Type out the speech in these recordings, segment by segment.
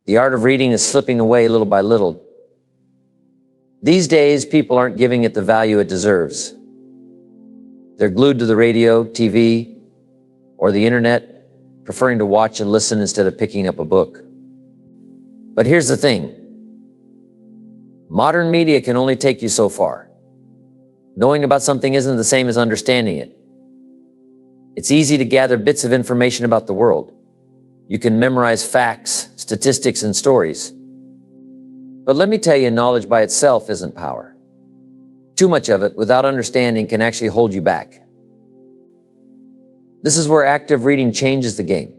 The art of reading is slipping away little by little. These days, people aren't giving it the value it deserves. They're glued to the radio, TV, or the internet, preferring to watch and listen instead of picking up a book. But here's the thing. Modern media can only take you so far. Knowing about something isn't the same as understanding it. It's easy to gather bits of information about the world. You can memorize facts, statistics, and stories. But let me tell you, knowledge by itself isn't power. Too much of it, without understanding, can actually hold you back. This is where active reading changes the game.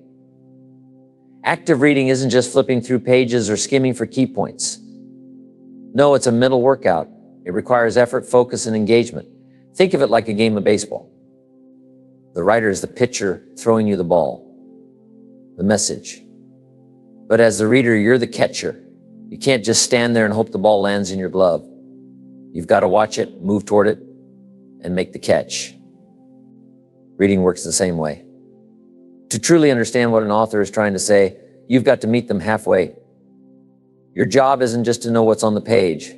Active reading isn't just flipping through pages or skimming for key points. No, it's a mental workout. It requires effort, focus, and engagement. Think of it like a game of baseball. The writer is the pitcher throwing you the ball, the message. But as the reader, you're the catcher. You can't just stand there and hope the ball lands in your glove. You've got to watch it, move toward it, and make the catch. Reading works the same way. To truly understand what an author is trying to say, you've got to meet them halfway. Your job isn't just to know what's on the page.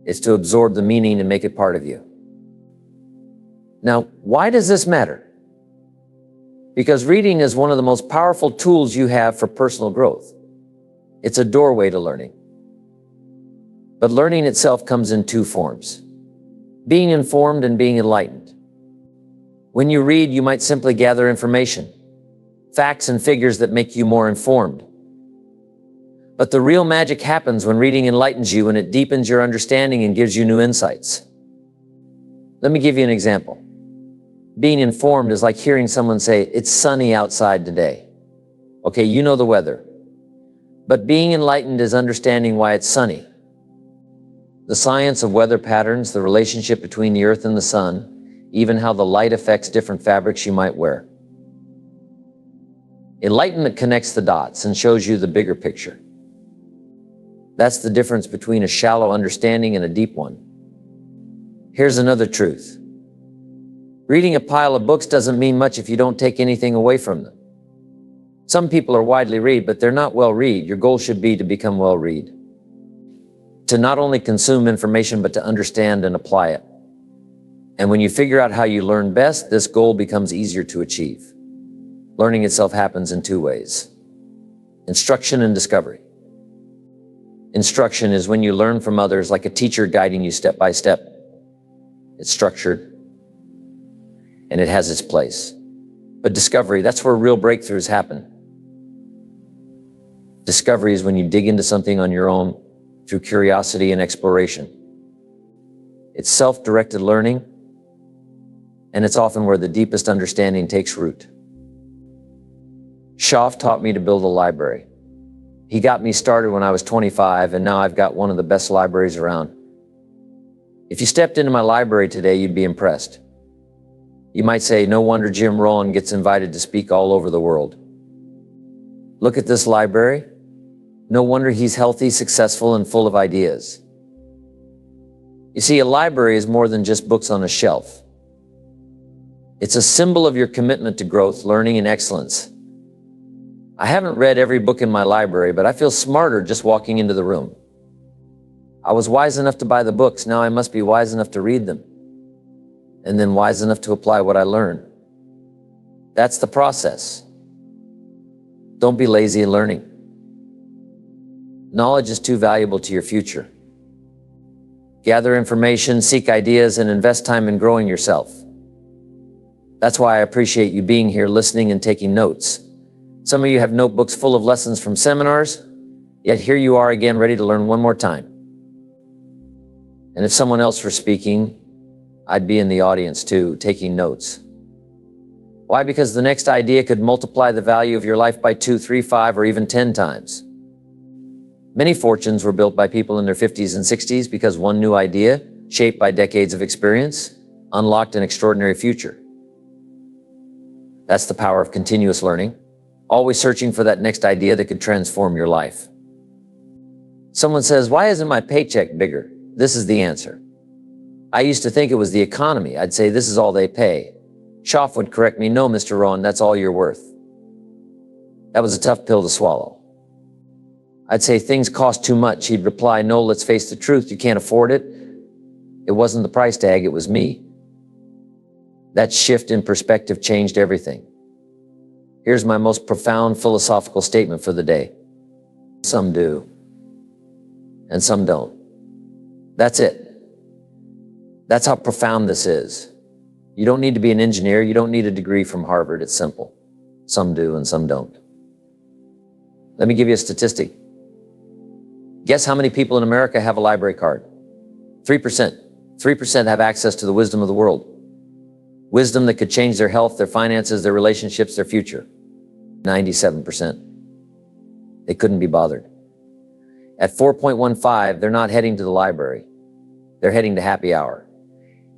It's to absorb the meaning and make it part of you. Now, why does this matter? Because reading is one of the most powerful tools you have for personal growth. It's a doorway to learning. But learning itself comes in two forms: being informed and being enlightened. When you read, you might simply gather information, facts and figures that make you more informed. But the real magic happens when reading enlightens you and it deepens your understanding and gives you new insights. Let me give you an example. Being informed is like hearing someone say, "It's sunny outside today." Okay, you know the weather. But being enlightened is understanding why it's sunny. The science of weather patterns, the relationship between the earth and the sun, even how the light affects different fabrics you might wear. Enlightenment connects the dots and shows you the bigger picture. That's the difference between a shallow understanding and a deep one. Here's another truth. Reading a pile of books doesn't mean much if you don't take anything away from them. Some people are widely read, but they're not well read. Your goal should be to become well read. To not only consume information, but to understand and apply it. And when you figure out how you learn best, this goal becomes easier to achieve. Learning itself happens in two ways: instruction and discovery. Instruction is when you learn from others, like a teacher guiding you step by step. It's structured, and it has its place. But discovery, that's where real breakthroughs happen. Discovery is when you dig into something on your own through curiosity and exploration. It's self-directed learning, and it's often where the deepest understanding takes root. Schaff taught me to build a library. He got me started when I was 25, and now I've got one of the best libraries around. If you stepped into my library today, you'd be impressed. You might say, no wonder Jim Rohn gets invited to speak all over the world. Look at this library. No wonder he's healthy, successful, and full of ideas. You see, a library is more than just books on a shelf. It's a symbol of your commitment to growth, learning, and excellence. I haven't read every book in my library, but I feel smarter just walking into the room. I was wise enough to buy the books, now I must be wise enough to read them, and then wise enough to apply what I learn. That's the process. Don't be lazy in learning. Knowledge is too valuable to your future. Gather information, seek ideas, and invest time in growing yourself. That's why I appreciate you being here, listening and taking notes. Some of you have notebooks full of lessons from seminars, yet here you are again, ready to learn one more time. And if someone else were speaking, I'd be in the audience too, taking notes. Why? Because the next idea could multiply the value of your life by 2, 3, 5, or even 10 times. Many fortunes were built by people in their 50s and 60s because one new idea, shaped by decades of experience, unlocked an extraordinary future. That's the power of continuous learning, always searching for that next idea that could transform your life. Someone says, why isn't my paycheck bigger? This is the answer. I used to think it was the economy. I'd say this is all they pay. Schaff would correct me, no, Mr. Rohn, that's all you're worth. That was a tough pill to swallow. I'd say things cost too much. He'd reply, no, let's face the truth. You can't afford it. It wasn't the price tag, it was me. That shift in perspective changed everything. Here's my most profound philosophical statement for the day. Some do, and some don't. That's it. That's how profound this is. You don't need to be an engineer. You don't need a degree from Harvard. It's simple. Some do and some don't. Let me give you a statistic. Guess how many people in America have a library card? 3%. 3% have access to the wisdom of the world. Wisdom that could change their health, their finances, their relationships, their future. 97%. They couldn't be bothered. At 4.15, they're not heading to the library. They're heading to happy hour.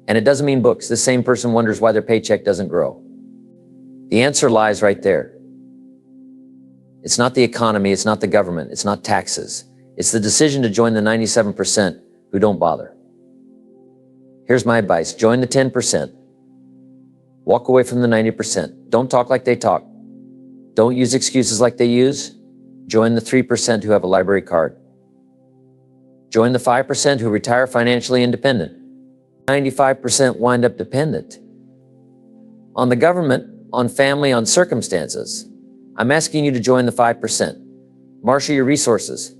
And it doesn't mean books. This same person wonders why their paycheck doesn't grow. The answer lies right there. It's not the economy, it's not the government, it's not taxes. It's the decision to join the 97% who don't bother. Here's my advice. Join the 10%. Walk away from the 90%. Don't talk like they talk. Don't use excuses like they use. Join the 3% who have a library card. Join the 5% who retire financially independent. 95% wind up dependent on the government, on family, on circumstances. I'm asking you to join the 5%. Marshal your resources.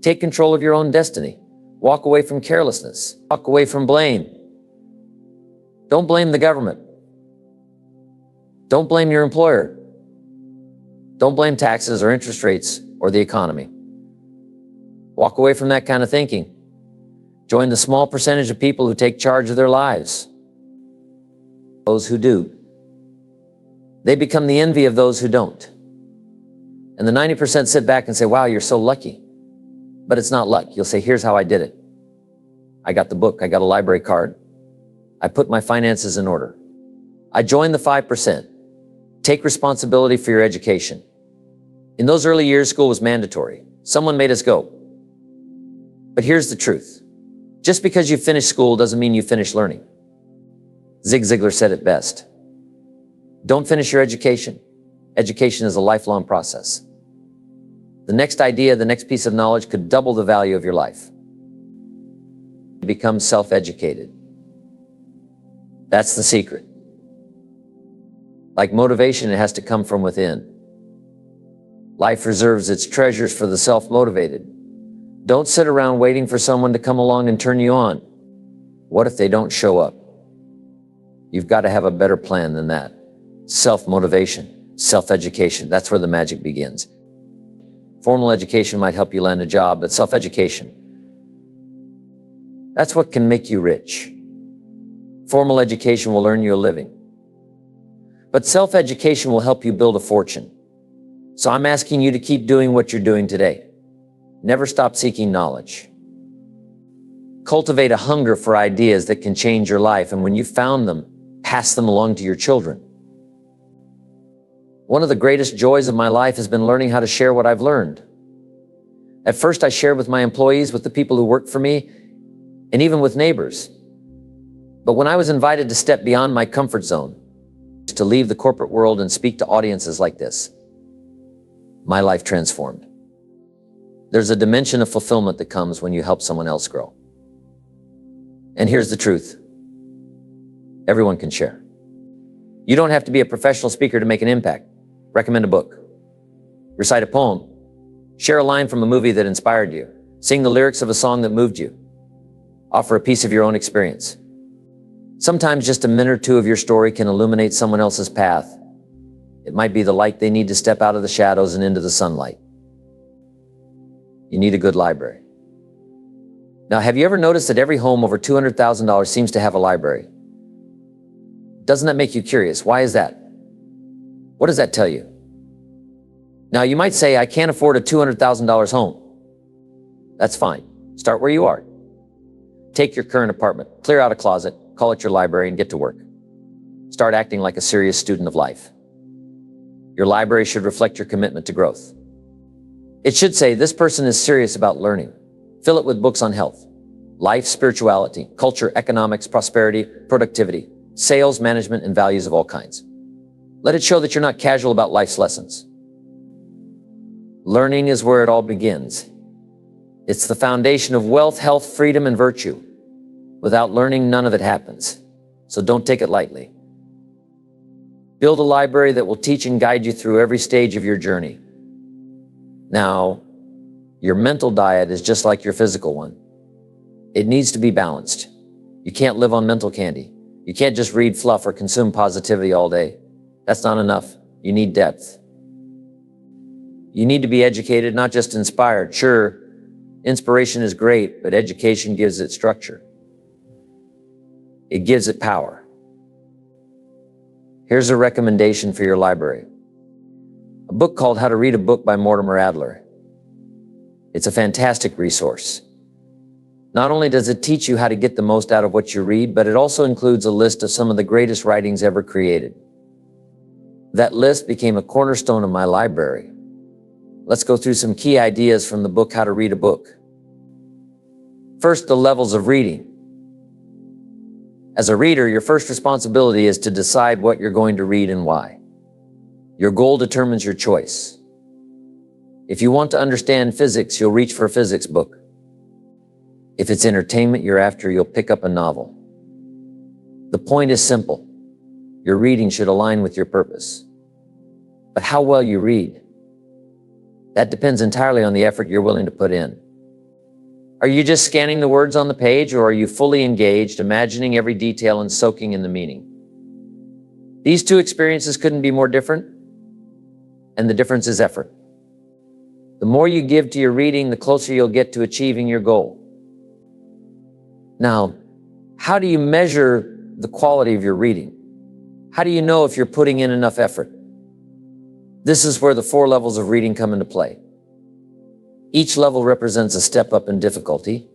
Take control of your own destiny. Walk away from carelessness. Walk away from blame. Don't blame the government. Don't blame your employer. Don't blame taxes or interest rates or the economy. Walk away from that kind of thinking. Join the small percentage of people who take charge of their lives. Those who do. They become the envy of those who don't. And the 90% sit back and say, wow, you're so lucky. But it's not luck. You'll say, here's how I did it. I got the book. I got a library card. I put my finances in order. I joined the 5%. Take responsibility for your education. In those early years, school was mandatory. Someone made us go. But here's the truth. Just because you finish school doesn't mean you finish learning. Zig Ziglar said it best. Don't finish your education. Education is a lifelong process. The next idea, the next piece of knowledge could double the value of your life. Become self-educated. That's the secret. Like motivation, it has to come from within. Life reserves its treasures for the self-motivated. Don't sit around waiting for someone to come along and turn you on. What if they don't show up? You've got to have a better plan than that. Self-motivation, self-education, that's where the magic begins. Formal education might help you land a job, but self-education, that's what can make you rich. Formal education will earn you a living. But self-education will help you build a fortune. So I'm asking you to keep doing what you're doing today. Never stop seeking knowledge. Cultivate a hunger for ideas that can change your life, and when you've found them, pass them along to your children. One of the greatest joys of my life has been learning how to share what I've learned. At first, I shared with my employees, with the people who worked for me, and even with neighbors. But when I was invited to step beyond my comfort zone, to leave the corporate world and speak to audiences like this, my life transformed. There's a dimension of fulfillment that comes when you help someone else grow. And here's the truth. Everyone can share. You don't have to be a professional speaker to make an impact. Recommend a book. Recite a poem. Share a line from a movie that inspired you. Sing the lyrics of a song that moved you. Offer a piece of your own experience. Sometimes just a minute or two of your story can illuminate someone else's path. It might be the light they need to step out of the shadows and into the sunlight. You need a good library. Now, have you ever noticed that every home over $200,000 seems to have a library? Doesn't that make you curious? Why is that? What does that tell you? Now, you might say, I can't afford a $200,000 home. That's fine. Start where you are. Take your current apartment, clear out a closet, call it your library, and get to work. Start acting like a serious student of life. Your library should reflect your commitment to growth. It should say, this person is serious about learning. Fill it with books on health, life, spirituality, culture, economics, prosperity, productivity, sales, management, and values of all kinds. Let it show that you're not casual about life's lessons. Learning is where it all begins. It's the foundation of wealth, health, freedom, and virtue. Without learning, none of it happens. So don't take it lightly. Build a library that will teach and guide you through every stage of your journey. Now, your mental diet is just like your physical one. It needs to be balanced. You can't live on mental candy. You can't just read fluff or consume positivity all day. That's not enough. You need depth. You need to be educated, not just inspired. Sure, inspiration is great, but education gives it structure. It gives it power. Here's a recommendation for your library. A book called How to Read a Book by Mortimer Adler. It's a fantastic resource. Not only does it teach you how to get the most out of what you read, but it also includes a list of some of the greatest writings ever created. That list became a cornerstone of my library. Let's go through some key ideas from the book How to Read a Book. First, the levels of reading. As a reader, your first responsibility is to decide what you're going to read and why. Your goal determines your choice. If you want to understand physics, you'll reach for a physics book. If it's entertainment you're after, you'll pick up a novel. The point is simple. Your reading should align with your purpose. But how well you read, that depends entirely on the effort you're willing to put in. Are you just scanning the words on the page, or are you fully engaged, imagining every detail and soaking in the meaning? These two experiences couldn't be more different, and the difference is effort. The more you give to your reading, the closer you'll get to achieving your goal. Now, how do you measure the quality of your reading? How do you know if you're putting in enough effort? This is where the 4 levels of reading come into play. Each level represents a step up in difficulty,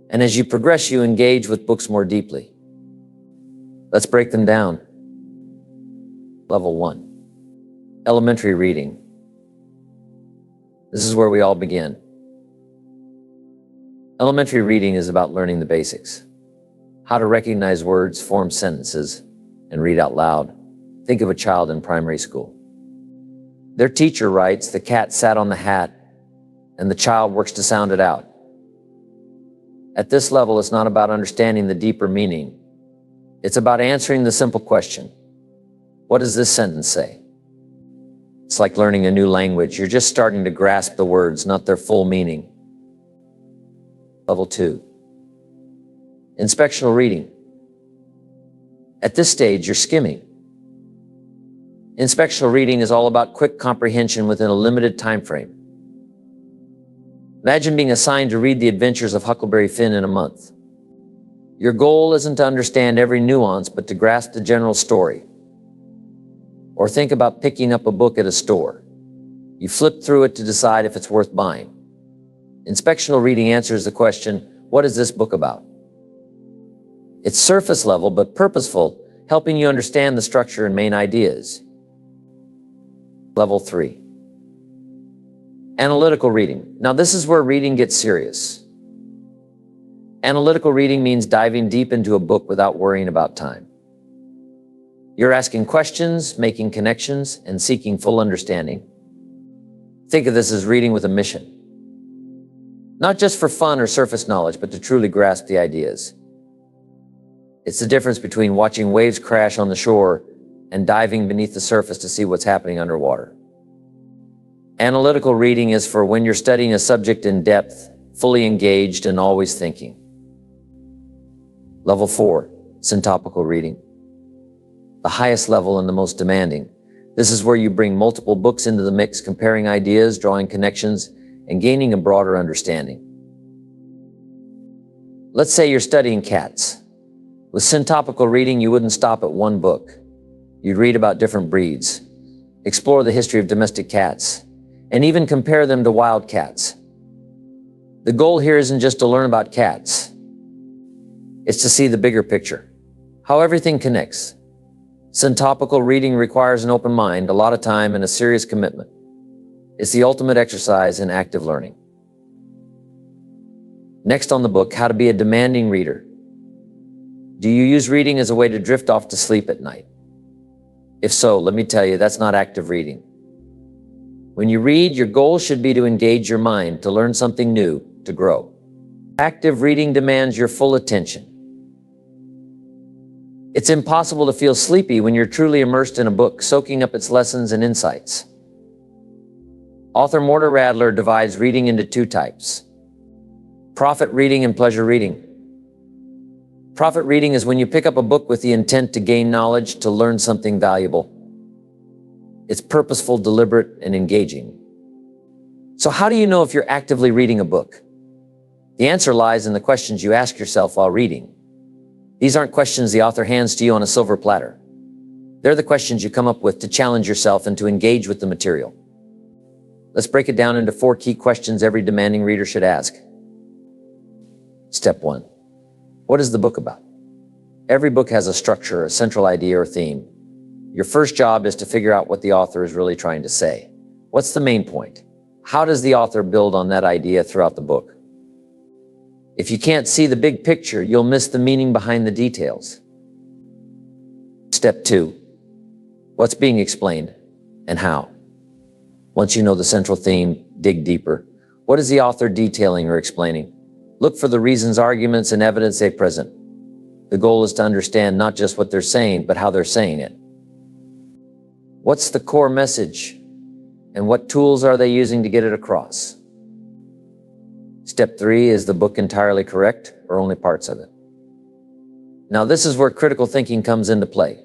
and as you progress, you engage with books more deeply. Let's break them down. Level 1, elementary reading. This is where we all begin. Elementary reading is about learning the basics. How to recognize words, form sentences, and read out loud. Think of a child in primary school. Their teacher writes, "The cat sat on the hat," and the child works to sound it out. At this level, it's not about understanding the deeper meaning. It's about answering the simple question, what does this sentence say? It's like learning a new language. You're just starting to grasp the words, not their full meaning. Level 2, inspectional reading. At this stage, you're skimming. Inspectional reading is all about quick comprehension within a limited time frame. Imagine being assigned to read the adventures of Huckleberry Finn in a month. Your goal isn't to understand every nuance, but to grasp the general story. Or think about picking up a book at a store. You flip through it to decide if it's worth buying. Inspectional reading answers the question, what is this book about? It's surface level, but purposeful, helping you understand the structure and main ideas. Level 3, analytical reading. Now this is where reading gets serious. Analytical reading means diving deep into a book without worrying about time. You're asking questions, making connections, and seeking full understanding. Think of this as reading with a mission. Not just for fun or surface knowledge, but to truly grasp the ideas. It's the difference between watching waves crash on the shore and diving beneath the surface to see what's happening underwater. Analytical reading is for when you're studying a subject in depth, fully engaged, and always thinking. Level 4, syntopical reading. The highest level and the most demanding. This is where you bring multiple books into the mix, comparing ideas, drawing connections, and gaining a broader understanding. Let's say you're studying cats. With syntopical reading, you wouldn't stop at one book. You'd read about different breeds, explore the history of domestic cats, and even compare them to wild cats. The goal here isn't just to learn about cats. It's to see the bigger picture, how everything connects. Syntopical reading requires an open mind, a lot of time, and a serious commitment. It's the ultimate exercise in active learning. Next on the book, how to be a demanding reader. Do you use reading as a way to drift off to sleep at night? If so, let me tell you, that's not active reading. When you read, your goal should be to engage your mind, to learn something new, to grow. Active reading demands your full attention. It's impossible to feel sleepy when you're truly immersed in a book, soaking up its lessons and insights. Author Mortar Radler divides reading into two types: profit reading and pleasure reading. Profit reading is when you pick up a book with the intent to gain knowledge, to learn something valuable. It's purposeful, deliberate, and engaging. So how do you know if you're actively reading a book? The answer lies in the questions you ask yourself while reading. These aren't questions the author hands to you on a silver platter. They're the questions you come up with to challenge yourself and to engage with the material. Let's break it down into 4 key questions every demanding reader should ask. Step 1. What is the book about? Every book has a structure, a central idea or theme. Your first job is to figure out what the author is really trying to say. What's the main point? How does the author build on that idea throughout the book? If you can't see the big picture, you'll miss the meaning behind the details. Step 2. What's being explained and how? Once you know the central theme, dig deeper. What is the author detailing or explaining? Look for the reasons, arguments, and evidence they present. The goal is to understand not just what they're saying, but how they're saying it. What's the core message? And what tools are they using to get it across? Step 3, is the book entirely correct or only parts of it? Now, this is where critical thinking comes into play.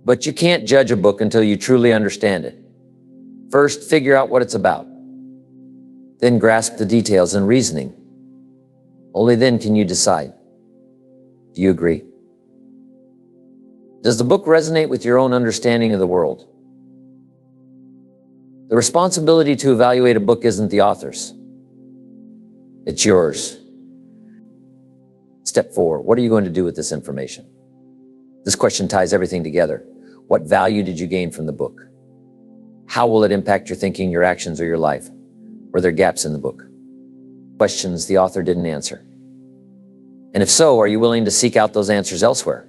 But you can't judge a book until you truly understand it. First, figure out what it's about. Then grasp the details and reasoning. Only then can you decide. Do you agree? Does the book resonate with your own understanding of the world? The responsibility to evaluate a book isn't the author's. It's yours. Step 4, what are you going to do with this information? This question ties everything together. What value did you gain from the book? How will it impact your thinking, your actions, or your life? Were there gaps in the book? Questions the author didn't answer. And if so, are you willing to seek out those answers elsewhere?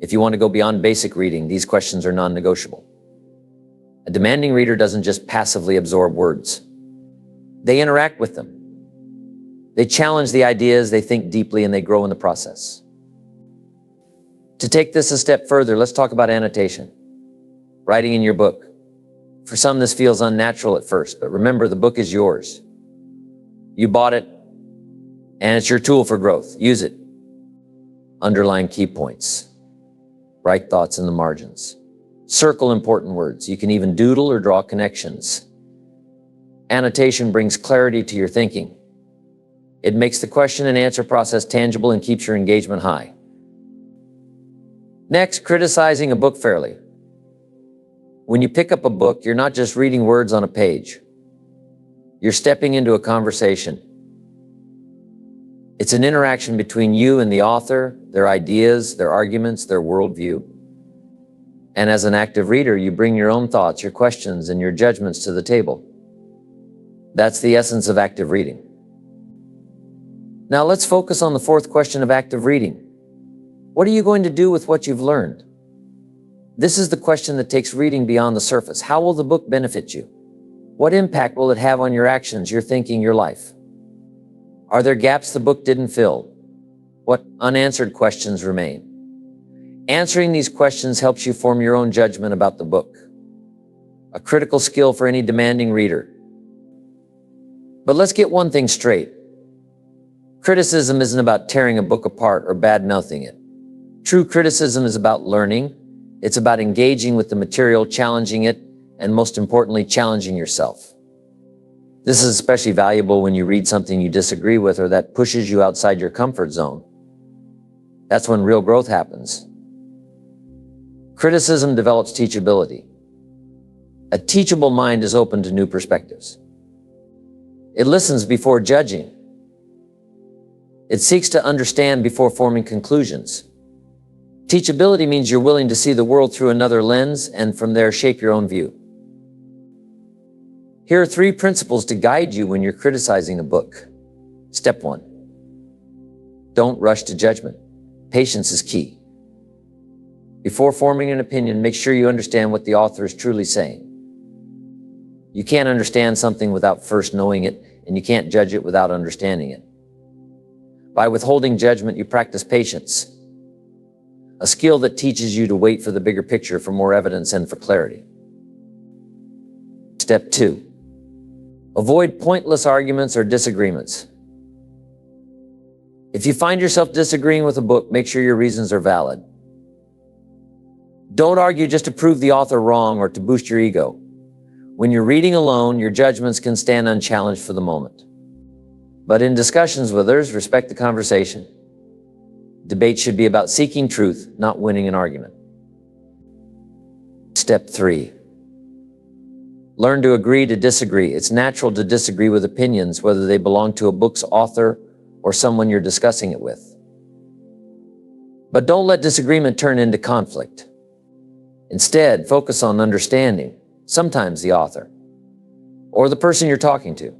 If you want to go beyond basic reading, these questions are non-negotiable. A demanding reader doesn't just passively absorb words. They interact with them. They challenge the ideas, they think deeply, and they grow in the process. To take this a step further, let's talk about annotation. Writing in your book. For some, this feels unnatural at first, but remember, the book is yours. You bought it, and it's your tool for growth. Use it. Underline key points. Write thoughts in the margins. Circle important words. You can even doodle or draw connections. Annotation brings clarity to your thinking. It makes the question and answer process tangible and keeps your engagement high. Next, criticizing a book fairly. When you pick up a book, you're not just reading words on a page. You're stepping into a conversation. It's an interaction between you and the author, their ideas, their arguments, their worldview. And as an active reader, you bring your own thoughts, your questions, and your judgments to the table. That's the essence of active reading. Now let's focus on the 4th question of active reading. What are you going to do with what you've learned? This is the question that takes reading beyond the surface. How will the book benefit you? What impact will it have on your actions, your thinking, your life? Are there gaps the book didn't fill? What unanswered questions remain? Answering these questions helps you form your own judgment about the book. A critical skill for any demanding reader. But let's get one thing straight. Criticism isn't about tearing a book apart or bad-mouthing it. True criticism is about learning. It's about engaging with the material, challenging it, and most importantly, challenging yourself. This is especially valuable when you read something you disagree with or that pushes you outside your comfort zone. That's when real growth happens. Criticism develops teachability. A teachable mind is open to new perspectives. It listens before judging. It seeks to understand before forming conclusions. Teachability means you're willing to see the world through another lens and from there shape your own view. Here are 3 principles to guide you when you're criticizing a book. Step 1. Don't rush to judgment. Patience is key. Before forming an opinion, make sure you understand what the author is truly saying. You can't understand something without first knowing it, and you can't judge it without understanding it. By withholding judgment, you practice patience, a skill that teaches you to wait for the bigger picture, for more evidence, and for clarity. Step 2. Avoid pointless arguments or disagreements. If you find yourself disagreeing with a book, make sure your reasons are valid. Don't argue just to prove the author wrong or to boost your ego. When you're reading alone, your judgments can stand unchallenged for the moment. But in discussions with others, respect the conversation. Debate should be about seeking truth, not winning an argument. Step 3. Learn to agree to disagree. It's natural to disagree with opinions, whether they belong to a book's author or someone you're discussing it with. But don't let disagreement turn into conflict. Instead, focus on understanding. Sometimes the author or the person you're talking to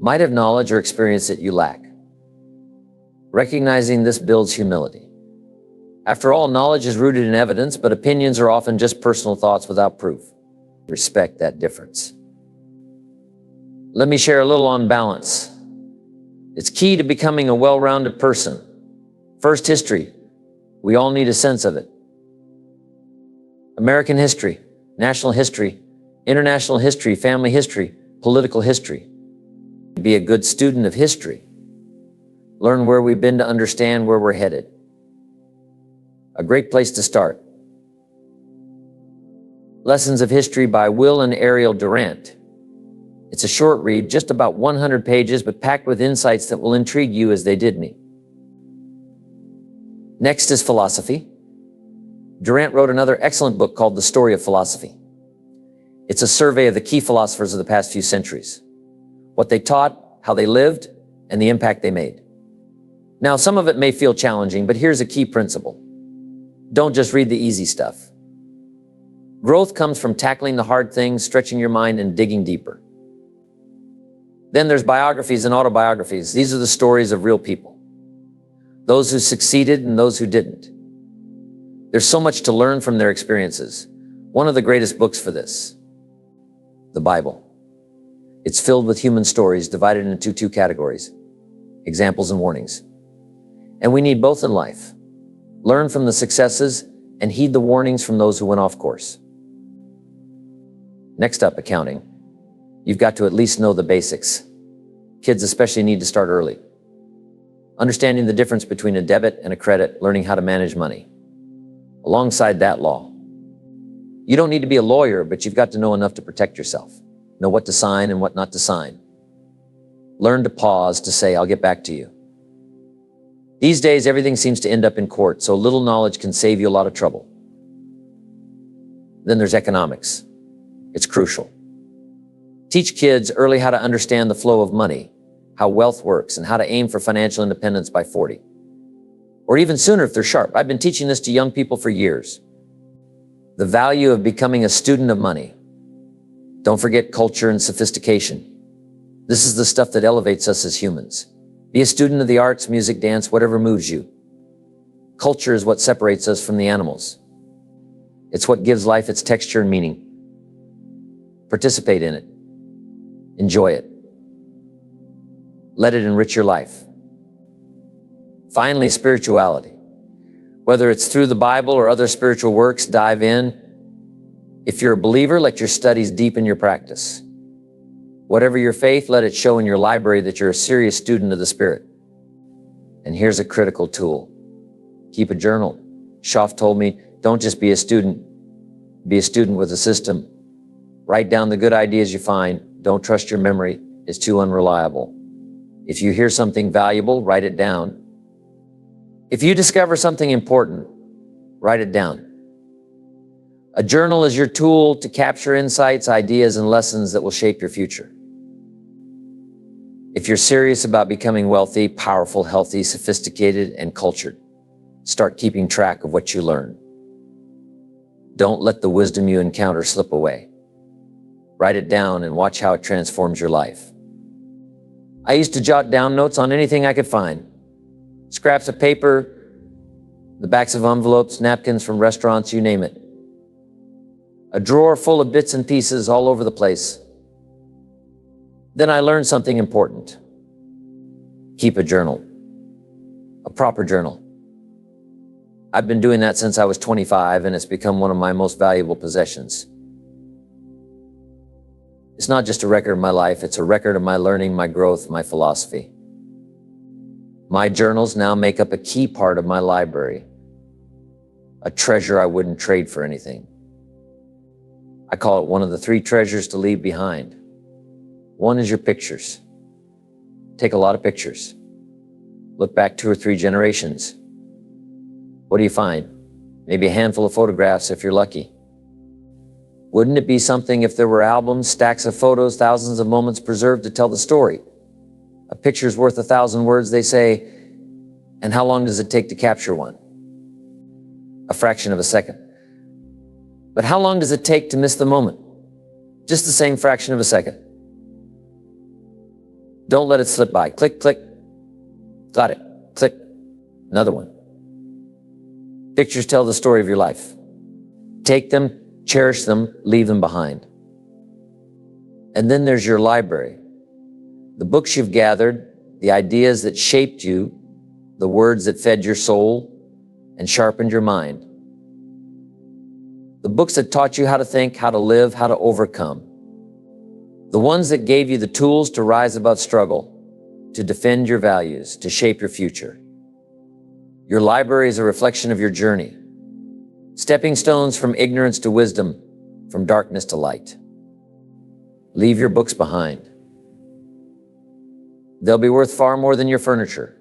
might have knowledge or experience that you lack. Recognizing this builds humility. After all, knowledge is rooted in evidence, but opinions are often just personal thoughts without proof. Respect that difference. Let me share a little on balance. It's key to becoming a well-rounded person. First, history. We all need a sense of it. American history, national history, international history, family history, political history. Be a good student of history. Learn where we've been to understand where we're headed. A great place to start. Lessons of History by Will and Ariel Durant. It's a short read, just about 100 pages, but packed with insights that will intrigue you as they did me. Next is philosophy. Durant wrote another excellent book called The Story of Philosophy. It's a survey of the key philosophers of the past few centuries, what they taught, how they lived, and the impact they made. Now, some of it may feel challenging, but here's a key principle. Don't just read the easy stuff. Growth comes from tackling the hard things, stretching your mind, and digging deeper. Then there's biographies and autobiographies. These are the stories of real people, those who succeeded and those who didn't. There's so much to learn from their experiences. One of the greatest books for this, the Bible. It's filled with human stories divided into two categories, examples and warnings. And we need both in life. Learn from the successes and heed the warnings from those who went off course. Next up, accounting. You've got to at least know the basics. Kids especially need to start early. Understanding the difference between a debit and a credit, learning how to manage money. Alongside that, law. You don't need to be a lawyer, but you've got to know enough to protect yourself. Know what to sign and what not to sign. Learn to pause, to say, I'll get back to you. These days, everything seems to end up in court, so little knowledge can save you a lot of trouble. Then there's economics. It's crucial. Teach kids early how to understand the flow of money, how wealth works, and how to aim for financial independence by 40. Or even sooner if they're sharp. I've been teaching this to young people for years. The value of becoming a student of money. Don't forget culture and sophistication. This is the stuff that elevates us as humans. Be a student of the arts, music, dance, whatever moves you. Culture is what separates us from the animals. It's what gives life its texture and meaning. Participate in it. Enjoy it. Let it enrich your life. Finally, spirituality. Whether it's through the Bible or other spiritual works, dive in. If you're a believer, let your studies deepen your practice. Whatever your faith, let it show in your library that you're a serious student of the Spirit. And here's a critical tool. Keep a journal. Schaff told me, don't just be a student with a system. Write down the good ideas you find. Don't trust your memory. It's too unreliable. If you hear something valuable, write it down. If you discover something important, write it down. A journal is your tool to capture insights, ideas, and lessons that will shape your future. If you're serious about becoming wealthy, powerful, healthy, sophisticated, and cultured, start keeping track of what you learn. Don't let the wisdom you encounter slip away. Write it down and watch how it transforms your life. I used to jot down notes on anything I could find. Scraps of paper, the backs of envelopes, napkins from restaurants, you name it. A drawer full of bits and pieces all over the place. Then I learned something important. Keep a journal, a proper journal. I've been doing that since I was 25, and it's become one of my most valuable possessions. It's not just a record of my life, it's a record of my learning, my growth, my philosophy. My journals now make up a key part of my library, a treasure I wouldn't trade for anything. I call it one of the 3 treasures to leave behind. One is your pictures. Take a lot of pictures. Look back 2 or 3 generations. What do you find? Maybe a handful of photographs if you're lucky. Wouldn't it be something if there were albums, stacks of photos, thousands of moments preserved to tell the story? A picture's worth 1,000 words, they say, and how long does it take to capture one? A fraction of a second. But how long does it take to miss the moment? Just the same fraction of a second. Don't let it slip by. Click, click. Got it. Click. Another one. Pictures tell the story of your life. Take them, cherish them, leave them behind. And then there's your library. The books you've gathered, the ideas that shaped you, the words that fed your soul and sharpened your mind. The books that taught you how to think, how to live, how to overcome. The ones that gave you the tools to rise above struggle, to defend your values, to shape your future. Your library is a reflection of your journey. Stepping stones from ignorance to wisdom, from darkness to light. Leave your books behind. They'll be worth far more than your furniture.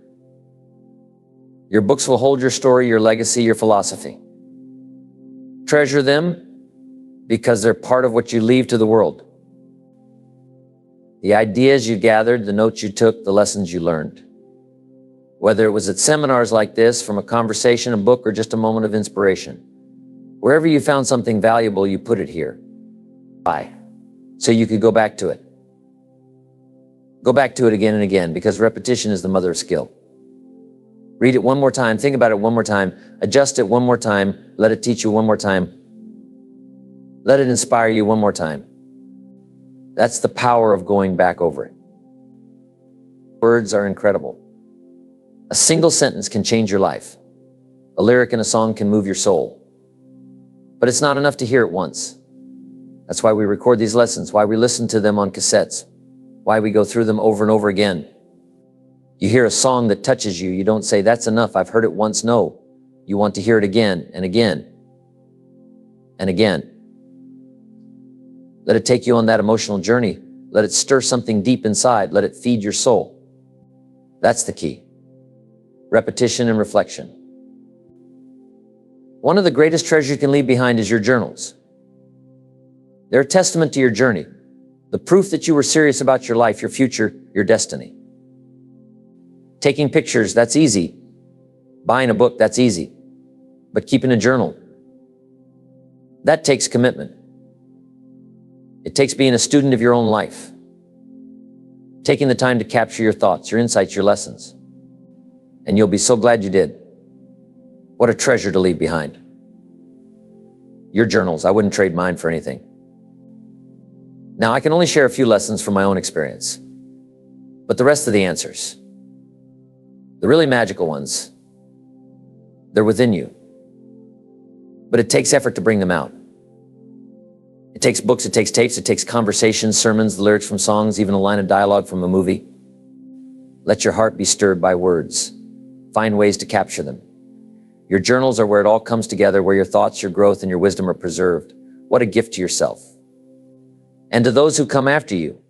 Your books will hold your story, your legacy, your philosophy. Treasure them because they're part of what you leave to the world. The ideas you gathered, the notes you took, the lessons you learned. Whether it was at seminars like this, from a conversation, a book, or just a moment of inspiration. Wherever you found something valuable, you put it here. Why? So you could go back to it. Go back to it again and again, because repetition is the mother of skill. Read it one more time, think about it one more time, adjust it one more time, let it teach you one more time. Let it inspire you one more time. That's the power of going back over it. Words are incredible. A single sentence can change your life. A lyric in a song can move your soul. But it's not enough to hear it once. That's why we record these lessons, why we listen to them on cassettes, why we go through them over and over again. You hear a song that touches you, you don't say, that's enough, I've heard it once. No, you want to hear it again and again and again. Let it take you on that emotional journey. Let it stir something deep inside. Let it feed your soul. That's the key. Repetition and reflection. One of the greatest treasures you can leave behind is your journals. They're a testament to your journey, the proof that you were serious about your life, your future, your destiny. Taking pictures, that's easy. Buying a book, that's easy. But keeping a journal, that takes commitment. It takes being a student of your own life, taking the time to capture your thoughts, your insights, your lessons. And you'll be so glad you did. What a treasure to leave behind. Your journals, I wouldn't trade mine for anything. Now, I can only share a few lessons from my own experience, but the rest of the answers, the really magical ones, they're within you. But it takes effort to bring them out. It takes books, it takes tapes, it takes conversations, sermons, the lyrics from songs, even a line of dialogue from a movie. Let your heart be stirred by words. Find ways to capture them. Your journals are where it all comes together, where your thoughts, your growth, and your wisdom are preserved. What a gift to yourself. And to those who come after you,